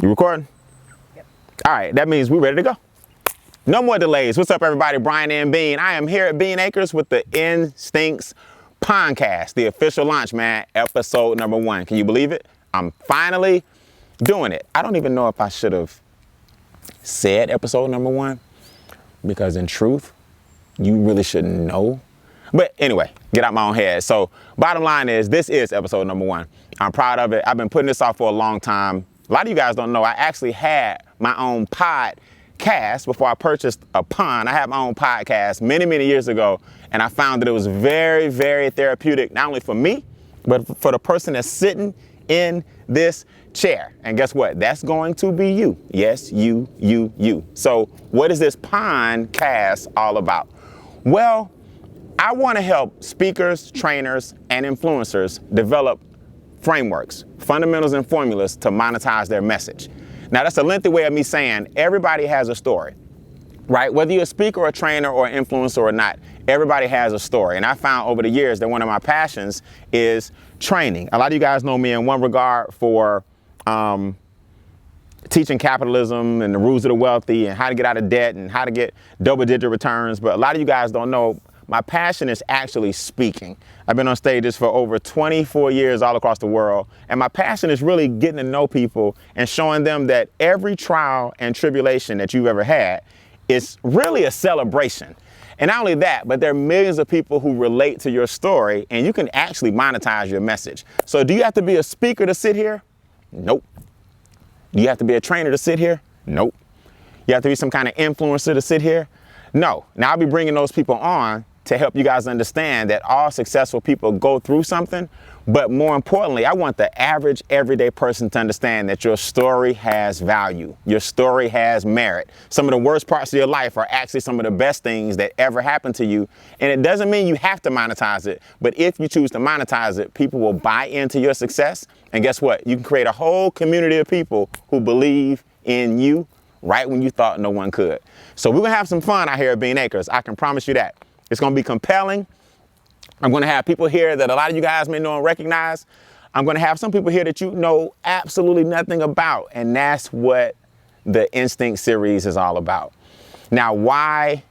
You recording? Yep. All right, that means we're ready to go. No more delays. What's up, everybody? Brian and Beane. I am here at Beane Acres with the Instincts PONDcast, the official launch, man, episode number 1. Can you believe it? I'm finally doing it. I don't even know if I should have said episode number 1, because in truth, you really shouldn't know. But anyway, get out my own head. So bottom line is, this is episode number 1. I'm proud of it. I've been putting this off for a long time. A lot of you guys don't know, I actually had my own podcast before I purchased a pond. I had my own podcast many, many years ago, and I found that it was very, very therapeutic, not only for me, but for the person that's sitting in this chair. And guess what? That's going to be you. Yes, you. So what is this PONDcast all about? Well, I want to help speakers, trainers, and influencers develop frameworks, fundamentals, and formulas to monetize their message. Now, that's a lengthy way of me saying everybody has a story, right? Whether you're a speaker or a trainer or an influencer or not, everybody has a story. And I found over the years that one of my passions is training. A lot of you guys know me in one regard for teaching capitalism and the rules of the wealthy and how to get out of debt and how to get double-digit returns. But a lot of you guys don't know, my passion is actually speaking. I've been on stages for over 24 years all across the world. And my passion is really getting to know people and showing them that every trial and tribulation that you've ever had is really a celebration. And not only that, but there are millions of people who relate to your story, and you can actually monetize your message. So do you have to be a speaker to sit here? Nope. Do you have to be a trainer to sit here? Nope. You have to be some kind of influencer to sit here? No. Now I'll be bringing those people on to help you guys understand that all successful people go through something. But more importantly, I want the average everyday person to understand that your story has value. Your story has merit. Some of the worst parts of your life are actually some of the best things that ever happened to you. And it doesn't mean you have to monetize it, but if you choose to monetize it, people will buy into your success. And guess what? You can create a whole community of people who believe in you right when you thought no one could. So we're gonna have some fun out here at Beane Acres. I can promise you that. It's gonna be compelling. I'm gonna have people here that a lot of you guys may know and recognize. I'm gonna have some people here that you know absolutely nothing about, and that's what the Instinct series is all about. Now, why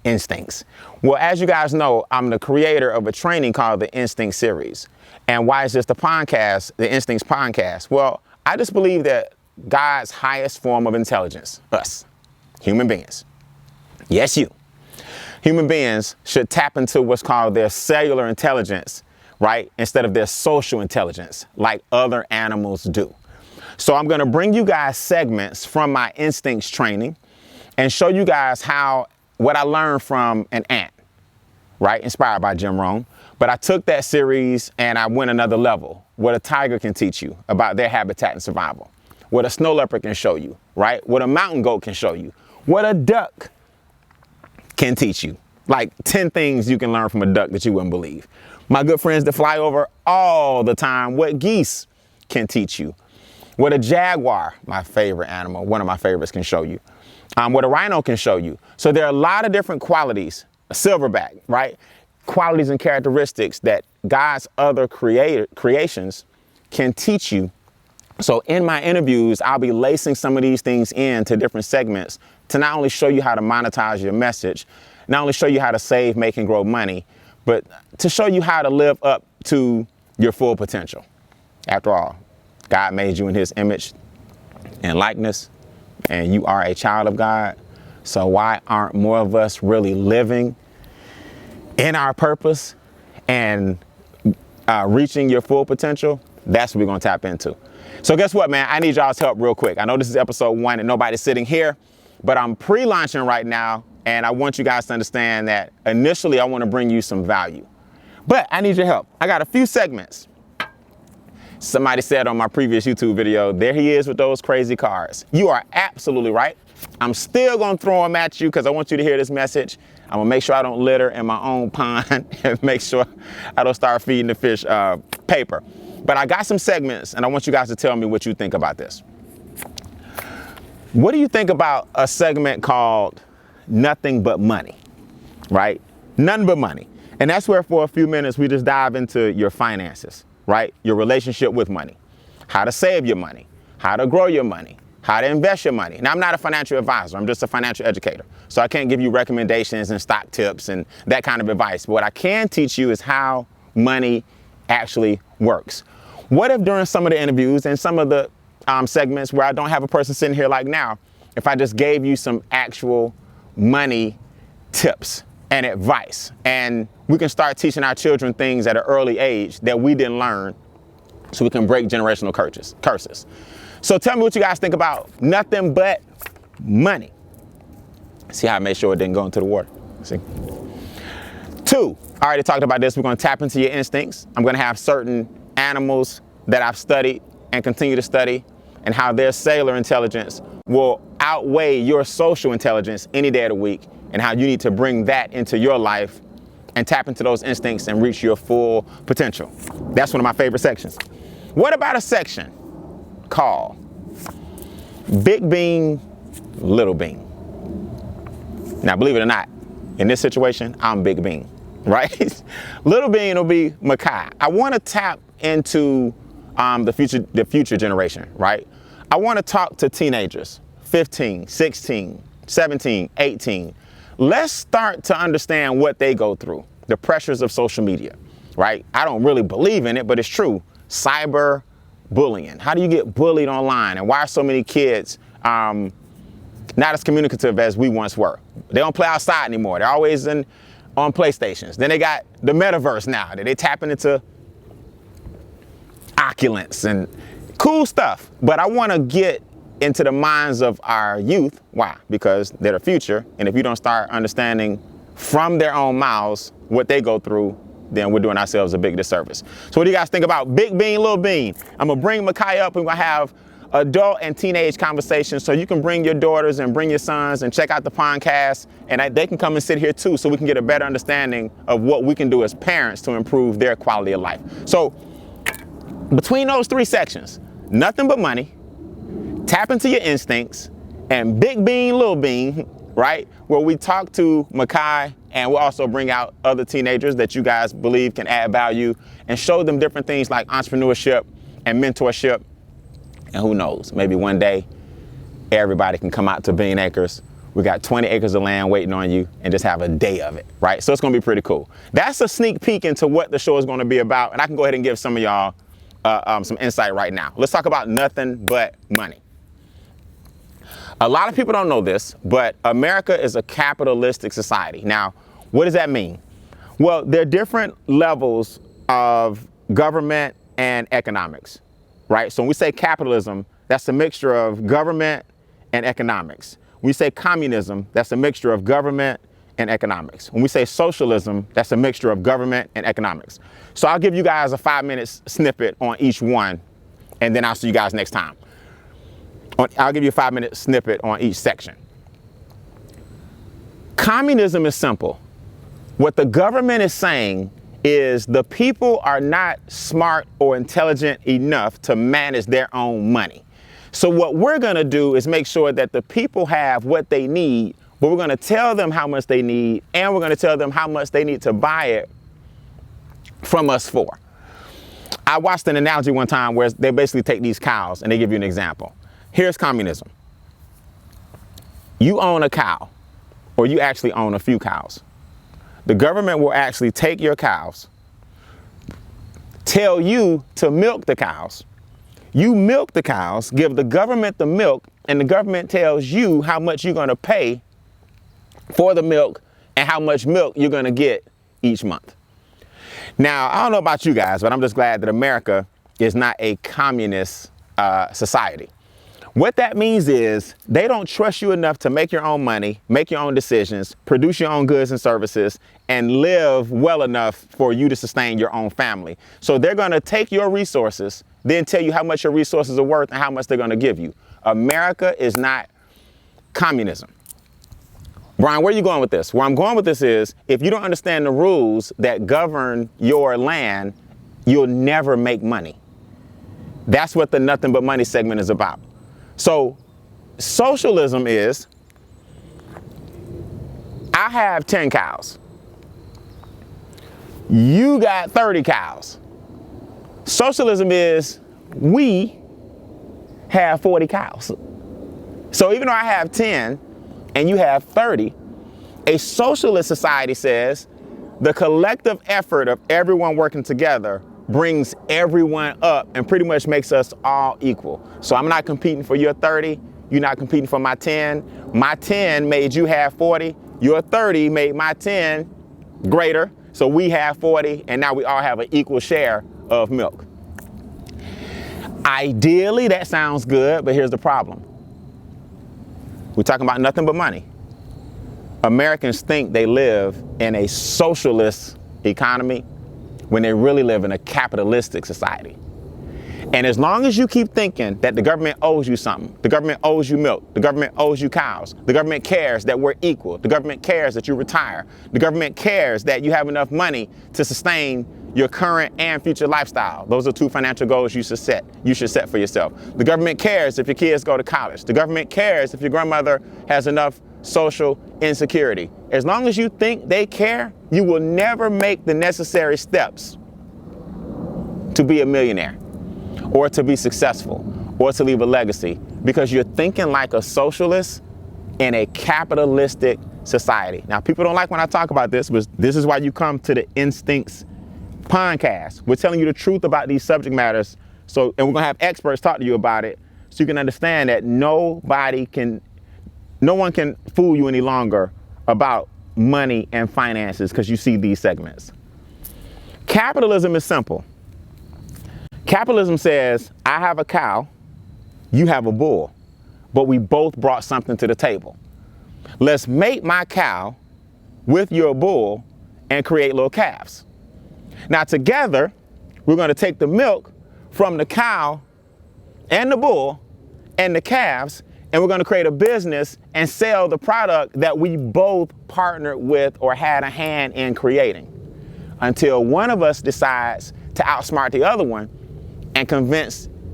Instincts? Well, as you guys know, I'm the creator of a training called the Instinct series. And why is this the PONDcast, the Instincts PONDcast? Well, I just believe that God's highest form of intelligence, us, human beings, yes, you, human beings should tap into what's called their cellular intelligence, right? Instead of their social intelligence, like other animals do. So I'm gonna bring you guys segments from my Instincts training and show you guys what I learned from an ant, right? Inspired by Jim Rohn. But I took that series and I went another level. What a tiger can teach you about their habitat and survival. What a snow leopard can show you, right? What a mountain goat can show you. What a duck can teach you. Like 10 things you can learn from a duck that you wouldn't believe. My good friends that fly over all the time, what geese can teach you. What a jaguar, my favorite animal, one of my favorites, can show you. What a rhino can show you. So there are a lot of different qualities, a silverback, right? Qualities and characteristics that God's other creations can teach you. So in my interviews, I'll be lacing some of these things into different segments to not only show you how to monetize your message, not only show you how to save, make, and grow money, but to show you how to live up to your full potential. After all, God made you in his image and likeness, and you are a child of God. So why aren't more of us really living in our purpose and reaching your full potential? That's what we're gonna tap into. So guess what, man? I need y'all's help real quick. I know this is episode 1 and nobody's sitting here, but I'm pre-launching right now, and I want you guys to understand that initially I want to bring you some value. But I need your help. I got a few segments. Somebody said on my previous YouTube video, there he is with those crazy cars. You are absolutely right. I'm still gonna throw them at you because I want you to hear this message. I'm gonna make sure I don't litter in my own pond and make sure I don't start feeding the fish paper. But I got some segments and I want you guys to tell me what you think about this. What do you think about a segment called Nothing But Money, right? Nothing but money. And that's where for a few minutes we just dive into your finances, right? Your relationship with money, how to save your money, how to grow your money, how to invest your money. Now, I'm not a financial advisor. I'm just a financial educator. So I can't give you recommendations and stock tips and that kind of advice. But what I can teach you is how money actually works. What if during some of the interviews and some of the segments where I don't have a person sitting here like now, if I just gave you some actual money tips and advice, and we can start teaching our children things at an early age that we didn't learn, so we can break generational curses. So tell me what you guys think about nothing but money. See how I made sure it didn't go into the water? See? 2, I already talked about this. We're going to tap into your instincts. I'm going to have certain animals that I've studied and continue to study, and how their cellular intelligence will outweigh your social intelligence any day of the week, and how you need to bring that into your life and tap into those instincts and reach your full potential. That's one of my favorite sections. What about a section called Big Beane, Little Beane? Now, believe it or not, in this situation, I'm Big Beane, right? Little Beane will be P.A.Y. I want to tap into the future generation, right? I want to talk to teenagers, 15, 16, 17, 18. Let's start to understand what they go through, the pressures of social media, right? I don't really believe in it, but it's true. Cyber bullying. How do you get bullied online? And why are so many kids not as communicative as we once were? They don't play outside anymore. They're always on PlayStations. Then they got the metaverse now that they tapping into opulence and cool stuff. But I want to get into the minds of our youth. Why? Because they're the future. And if you don't start understanding from their own mouths what they go through, then we're doing ourselves a big disservice. So what do you guys think about Big Beane, Little Beane? I'm going to bring P.A.Y. up. We're going to have adult and teenage conversations, so you can bring your daughters and bring your sons and check out the PONDcast, and they can come and sit here too, so we can get a better understanding of what we can do as parents to improve their quality of life. So between those 3 sections, nothing but money, tap into your instincts, and Big Beane, Little Beane, right, where we talk to P.A.Y. and we'll also bring out other teenagers that you guys believe can add value and show them different things like entrepreneurship and mentorship. And who knows, maybe one day everybody can come out to Beane Acres. We got 20 acres of land waiting on you, and just have a day of it, right? So it's gonna be pretty cool. That's a sneak peek into what the show is gonna be about, and I can go ahead and give some of y'all some insight right now. Let's talk about nothing but money. A lot of people don't know this, but America is a capitalistic society. Now, what does that mean? Well, there are different levels of government and economics, right? So when we say capitalism, that's a mixture of government and economics. When we say communism, that's a mixture of government and economics. When we say socialism, that's a mixture of government and economics. So I'll give you guys a 5-minute snippet on each one, and then I'll see you guys next time. I'll give you a 5-minute snippet on each section. Communism is simple. What the government is saying is the people are not smart or intelligent enough to manage their own money. So what we're going to do is make sure that the people have what they need, but we're going to tell them how much they need, and we're going to tell them how much they need to buy it from us for. I watched an analogy one time where they basically take these cows and they give you an example. Here's communism. You own a cow, or you actually own a few cows. The government will actually take your cows, tell you to milk the cows. You milk the cows, give the government the milk, and the government tells you how much you're going to pay for the milk and how much milk you're going to get each month. Now, I don't know about you guys, but I'm just glad that America is not a communist society. What that means is they don't trust you enough to make your own money, make your own decisions, produce your own goods and services, and live well enough for you to sustain your own family. So they're going to take your resources, then tell you how much your resources are worth and how much they're going to give you. America is not communism. Brian, where are you going with this? Where I'm going with this is, if you don't understand the rules that govern your land, you'll never make money. That's what the Nothing But Money segment is about. So socialism is, I have 10 cows. You got 30 cows. Socialism is, we have 40 cows. So even though I have 10 and you have 30, a socialist society says the collective effort of everyone working together brings everyone up and pretty much makes us all equal. So I'm not competing for your 30, you're not competing for my 10. My 10 made you have 40, your 30 made my 10 greater, so we have 40, and now we all have an equal share of milk. Ideally, that sounds good, but here's the problem. We're talking about nothing but money. Americans think they live in a socialist economy when they really live in a capitalistic society. And as long as you keep thinking that the government owes you something, the government owes you milk, the government owes you cows, the government cares that we're equal, the government cares that you retire, the government cares that you have enough money to sustain your current and future lifestyle. Those are 2 financial goals you should set for yourself. The government cares if your kids go to college. The government cares if your grandmother has enough social insecurity. As long as you think they care, you will never make the necessary steps to be a millionaire, or to be successful, or to leave a legacy, because you're thinking like a socialist in a capitalistic society. Now, people don't like when I talk about this, but this is why you come to the Instincts PONDcast. We're telling you the truth about these subject matters, and we're gonna have experts talk to you about it, so you can understand that no one can fool you any longer about money and finances because you see these segments. Capitalism is simple. Capitalism says, I have a cow, you have a bull, but we both brought something to the table. Let's mate my cow with your bull and create little calves. Now together, we're going to take the milk from the cow and the bull and the calves, and we're going to create a business and sell the product that we both partnered with or had a hand in creating, until one of us decides to outsmart the other one and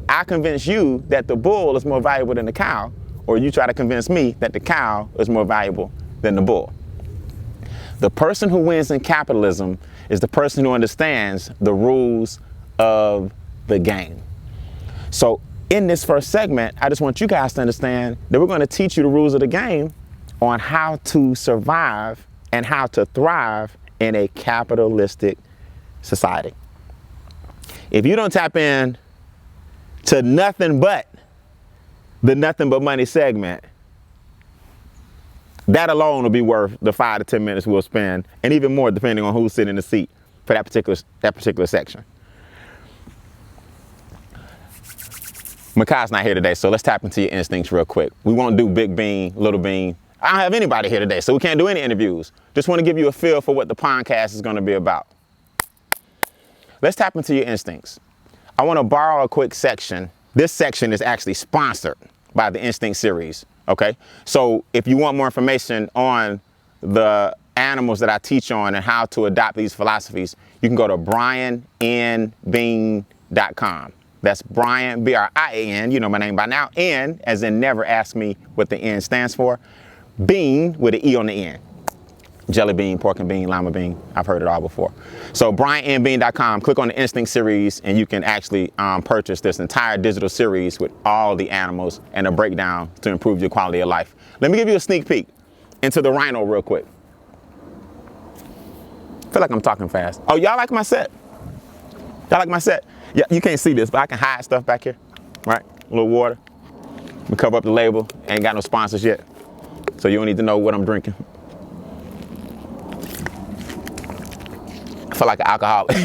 I convince you that the bull is more valuable than the cow, or you try to convince me that the cow is more valuable than the bull. The person who wins in capitalism is the person who understands the rules of the game. So in this first segment, I just want you guys to understand that we're going to teach you the rules of the game on how to survive and how to thrive in a capitalistic society. If you don't tap in to nothing but the Nothing But Money segment, that alone will be worth the 5 to 10 minutes we'll spend, and even more depending on who's sitting in the seat for that particular section. Makai's not here today, so let's tap into your instincts real quick. We won't do Big Beane, Little Beane. I don't have anybody here today, so we can't do any interviews. Just want to give you a feel for what the PONDcast is going to be about. Let's tap into your instincts. I want to borrow a quick section. This section is actually sponsored by the Instinct series, okay? So if you want more information on the animals that I teach on and how to adopt these philosophies, you can go to briannbeane.com. That's Brian, B-R-I-A-N, you know my name by now. N, as in never ask me what the N stands for. Beane with an E on the end. Jelly bean, pork and bean, lima bean. I've heard it all before. So briannbeane.com, click on the Instinct series, and you can actually purchase this entire digital series with all the animals and a breakdown to improve your quality of life. Let me give you a sneak peek into the Rhino real quick. I feel like I'm talking fast. Oh, y'all like my set? Y'all like my set? Yeah, you can't see this, but I can hide stuff back here, right? A little water. We cover up the label. Ain't got no sponsors yet, so you don't need to know what I'm drinking. I feel like an alcoholic.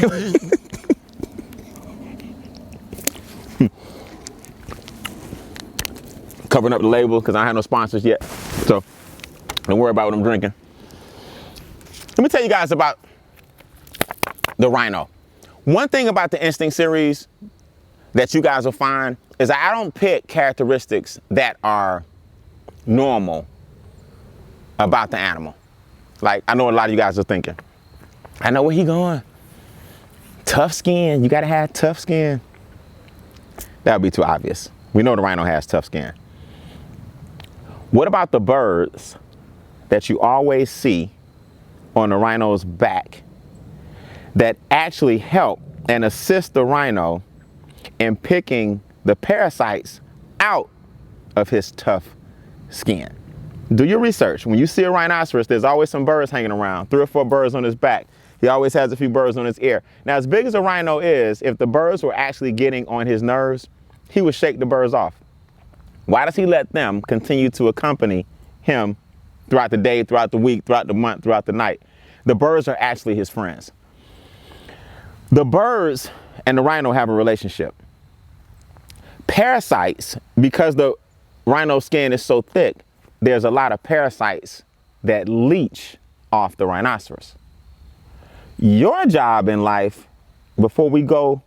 Covering up the label because I don't have no sponsors yet, so don't worry about what I'm drinking. Let me tell you guys about the Rhino. One thing about the Instinct series that you guys will find is I don't pick characteristics that are normal about the animal. Like, I know a lot of you guys are thinking, I know where he going. Tough skin, you gotta have tough skin. That would be too obvious. We know the Rhino has tough skin. What about the birds that you always see on the Rhino's back that actually help and assist the Rhino in picking the parasites out of his tough skin. Do your research. When you see a rhinoceros, there's always some birds hanging around, 3 or 4 birds on his back. He always has a few birds on his ear. Now, as big as a rhino is, if the birds were actually getting on his nerves, he would shake the birds off. Why does he let them continue to accompany him throughout the day, throughout the week, throughout the month, throughout the night? The birds are actually his friends. The birds and the rhino have a relationship. Parasites, because the rhino skin is so thick, there's a lot of parasites that leech off the rhinoceros. Your job in life, before we go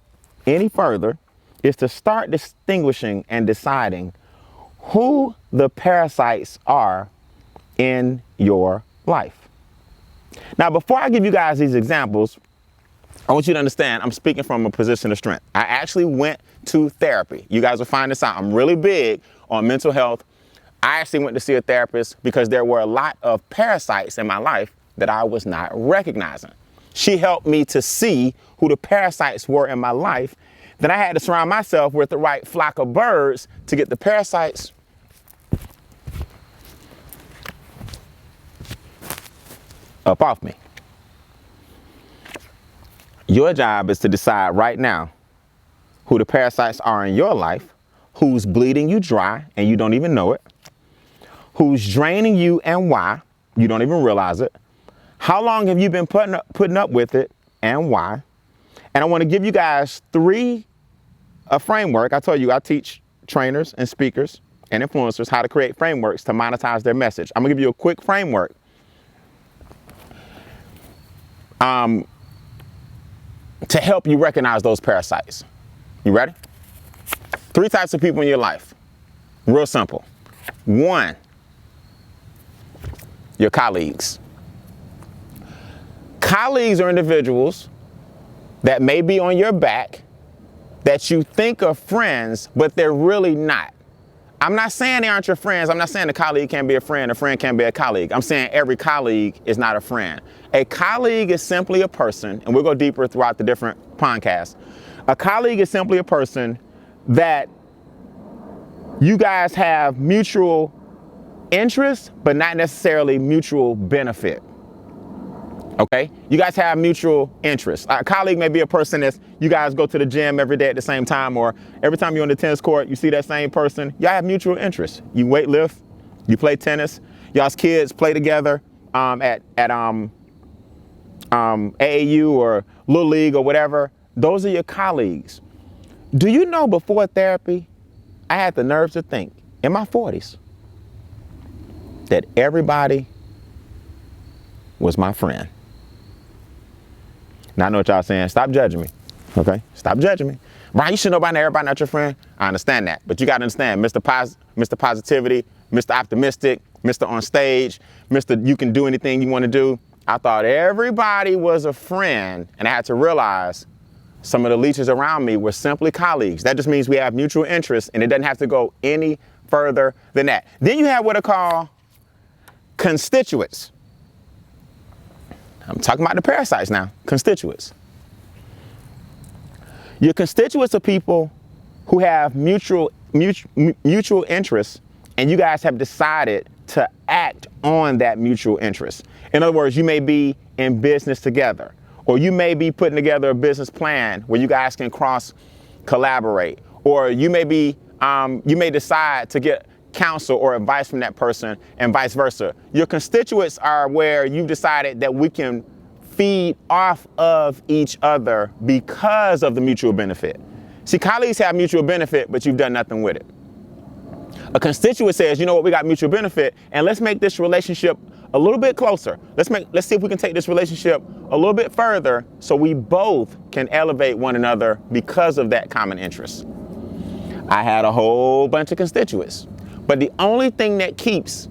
any further, is to start distinguishing and deciding who the parasites are in your life. Now, before I give you guys these examples, I want you to understand I'm speaking from a position of strength. I actually went to therapy. You guys will find this out. I'm really big on mental health. I actually went to see a therapist because there were a lot of parasites in my life that I was not recognizing. She helped me to see who the parasites were in my life. Then I had to surround myself with the right flock of birds to get the parasites up off me. Your job is to decide right now who the parasites are in your life, who's bleeding you dry and you don't even know it, who's draining you and why you don't even realize it, how long have you been putting up with it and why. And I want to give you guys a framework. I told you I teach trainers and speakers and influencers how to create frameworks to monetize their message. I'm gonna give you a quick framework to help you recognize those parasites. You ready? 3 types of people in your life. Real simple. 1, your colleagues. Colleagues are individuals that may be on your back that you think are friends, but they're really not. I'm not saying they aren't your friends. I'm not saying a colleague can't be a friend can't be a colleague. I'm saying every colleague is not a friend. A colleague is simply a person, and we'll go deeper throughout the different podcasts. A colleague is simply a person that you guys have mutual interest, but not necessarily mutual benefit. Okay? You guys have mutual interests. A colleague may be a person that you guys go to the gym every day at the same time, or every time you're on the tennis court, you see that same person. Y'all have mutual interests. You weight lift, you play tennis, y'all's kids play together at AAU or Little League or whatever. Those are your colleagues. Do you know before therapy, I had the nerve to think in my 40s that everybody was my friend. Now I know what y'all saying. Stop judging me. Okay? Stop judging me. Ryan, you should know by now everybody not your friend. I understand that. But you got to understand, Mr. Positivity, Mr. Optimistic, Mr. On Stage, Mr. You can do anything you want to do. I thought everybody was a friend, and I had to realize some of the leeches around me were simply colleagues. That just means we have mutual interests, and it doesn't have to go any further than that. Then you have what I call constituents. I'm talking about the parasites now. Constituents. Your constituents are people who have mutual interests, and you guys have decided to act on that mutual interest. In other words, you may be in business together, or you may be putting together a business plan where you guys can cross collaborate, or you may decide to get counsel or advice from that person and vice versa. Your constituents are where you've decided that we can feed off of each other because of the mutual benefit. See, colleagues have mutual benefit, but you've done nothing with it. A constituent says, you know what, we got mutual benefit, and let's make this relationship a little bit closer. Let's see if we can take this relationship a little bit further so we both can elevate one another because of that common interest. I had a whole bunch of constituents, but the only thing that keeps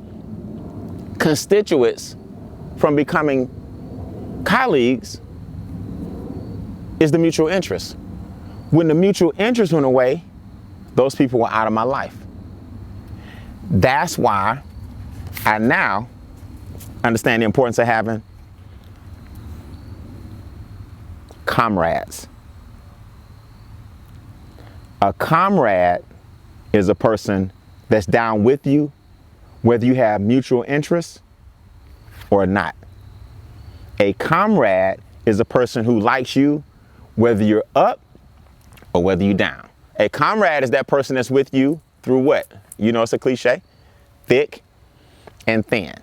constituents from becoming colleagues is the mutual interest. When the mutual interest went away, those people were out of my life. That's why I now understand the importance of having comrades. A comrade is a person that's down with you whether you have mutual interests or not. A comrade is a person who likes you whether you're up or whether you're down. A comrade is that person that's with you through what? You know, it's a cliche, thick and thin.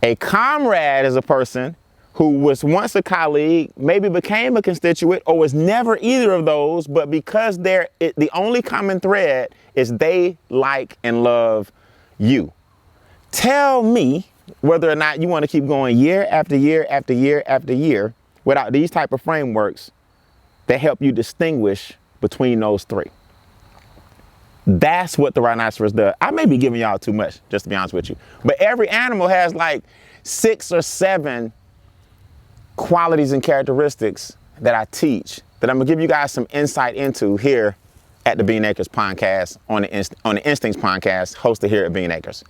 A comrade is a person who was once a colleague, maybe became a constituent, or was never either of those, but because the only common thread is they like and love you. Tell me whether or not you want to keep going year after year after year after year without these type of frameworks that help you distinguish between those three. That's what the rhinoceros does. I may be giving y'all too much, just to be honest with you, but every animal has like 6 or 7 qualities and characteristics that I teach that I'm gonna give you guys some insight into here at the Beane Acres PONDcast on the Instincts PONDcast hosted here at Beane Acres.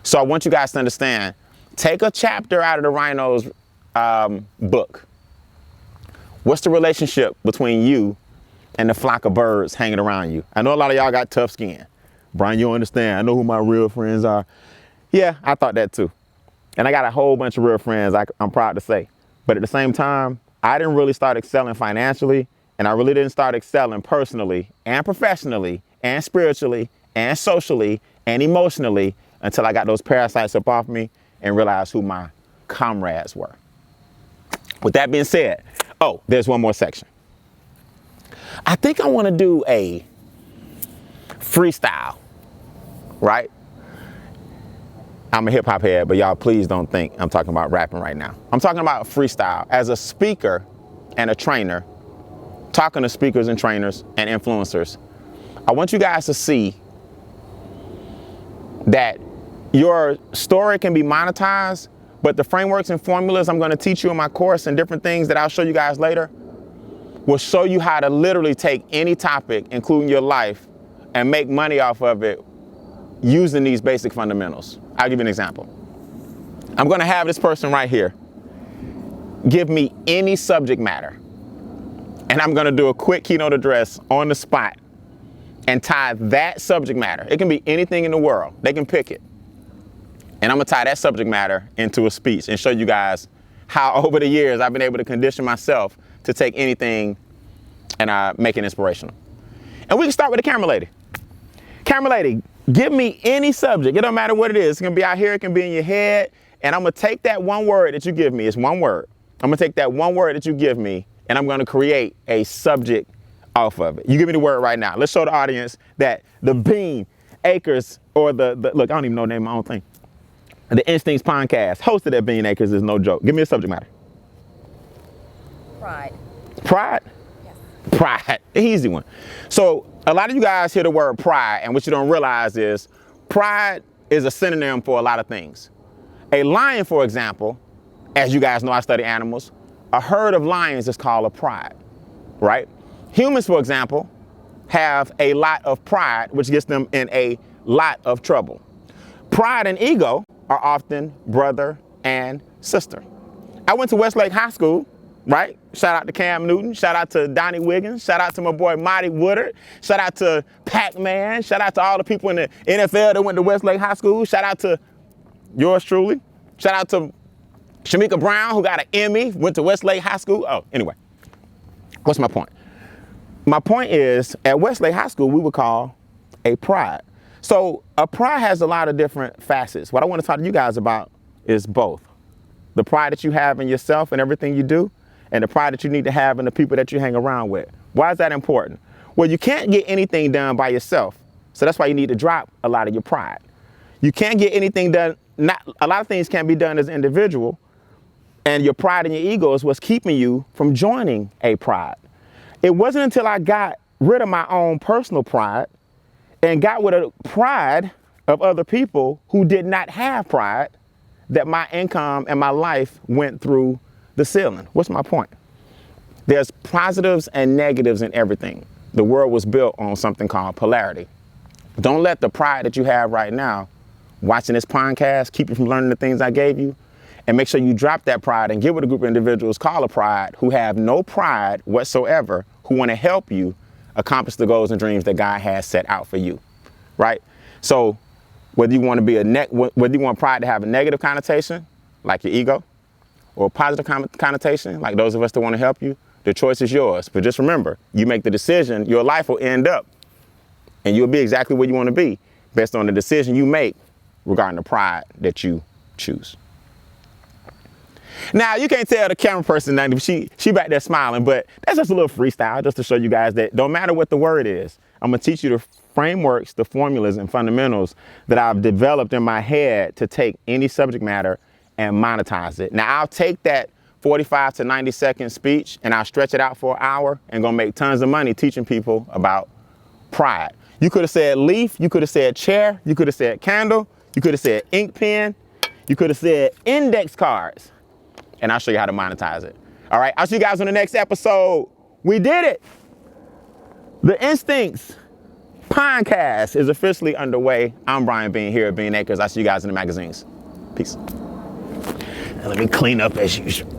So I want you guys to understand, take a chapter out of the Rhino's book. What's the relationship between you and the flock of birds hanging around you? I know a lot of y'all got tough skin. Brian, you don't understand. I know who my real friends are. Yeah, I thought that too. And I got a whole bunch of real friends, I'm proud to say. But at the same time, I didn't really start excelling financially, and I really didn't start excelling personally and professionally and spiritually and socially and emotionally until I got those parasites up off me and realized who my comrades were. With that being said, oh, there's one more section. I think I want to do a freestyle, right? I'm a hip hop head, but y'all please don't think I'm talking about rapping right now. I'm talking about freestyle. As a speaker and a trainer, talking to speakers and trainers and influencers, I want you guys to see that your story can be monetized, but the frameworks and formulas I'm going to teach you in my course and different things that I'll show you guys later will show you how to literally take any topic, including your life, and make money off of it using these basic fundamentals. I'll give you an example. I'm going to have this person right here give me any subject matter, and I'm going to do a quick keynote address on the spot and tie that subject matter. It can be anything in the world. They can pick it. And I'm going to tie that subject matter into a speech and show you guys how over the years I've been able to condition myself to take anything and make it inspirational. And we can start with the camera lady. Camera lady, give me any subject. It don't matter what it is. It's going to be out here. It can be in your head. And I'm going to take that one word that you give me. It's one word. I'm going to take that one word that you give me, and I'm going to create a subject off of it. You give me the word right now. Let's show the audience that the Beane Acres, or the look, I don't even know the name of my own thing. The Instincts PONDcast, hosted at Beane Acres, is no joke. Give me a subject matter. Pride. Pride? Yes. Pride, the easy one. So a lot of you guys hear the word pride, and what you don't realize is pride is a synonym for a lot of things. A lion, for example, as you guys know, I study animals, a herd of lions is called a pride, right? Humans, for example, have a lot of pride, which gets them in a lot of trouble. Pride and ego are often brother and sister. I went to Westlake High School, right? Shout out to Cam Newton, shout out to Donnie Wiggins, shout out to my boy Monty Woodard, shout out to Pac-Man, shout out to all the people in the NFL that went to Westlake High School, shout out to yours truly, shout out to Shamika Brown, who got an Emmy, went to Westlake High School. Oh, anyway, what's my point? My point is, at Westlake High School, we would call a pride. So a pride has a lot of different facets. What I want to talk to you guys about is both. The pride that you have in yourself and everything you do, and the pride that you need to have in the people that you hang around with. Why is that important? Well, you can't get anything done by yourself. So that's why you need to drop a lot of your pride. You can't get anything done. A lot of things can't be done as an individual. And your pride and your ego is what's keeping you from joining a pride. It wasn't until I got rid of my own personal pride and got with a pride of other people who did not have pride that my income and my life went through the ceiling. What's my point? There's positives and negatives in everything. The world was built on something called polarity. Don't let the pride that you have right now, watching this PONDcast, keep you from learning the things I gave you, and make sure you drop that pride and get with a group of individuals called a pride who have no pride whatsoever, who want to help you accomplish the goals and dreams that God has set out for you, right? So Whether you want to be whether you want pride to have a negative connotation, like your ego, or a positive connotation, like those of us that want to help you, the choice is yours. But just remember, you make the decision, your life will end up, and you'll be exactly where you want to be based on the decision you make regarding the pride that you choose. Now, you can't tell the camera person nothing. She back there smiling, but that's just a little freestyle just to show you guys that don't matter what the word is. I'm going to teach you the frameworks, the formulas, and fundamentals that I've developed in my head to take any subject matter and monetize it. Now, I'll take that 45 to 90 second speech and I'll stretch it out for an hour and gonna make tons of money teaching people about pride. You could have said leaf, you could have said chair, you could have said candle, you could have said ink pen, you could have said index cards, and I'll show you how to monetize it. All right, I'll see you guys on the next episode. We did it. The Instincts PONDcast is officially underway. I'm Brian Beane here at Beane Acres. I'll see you guys in the magazines. Peace. Now let me clean up as usual.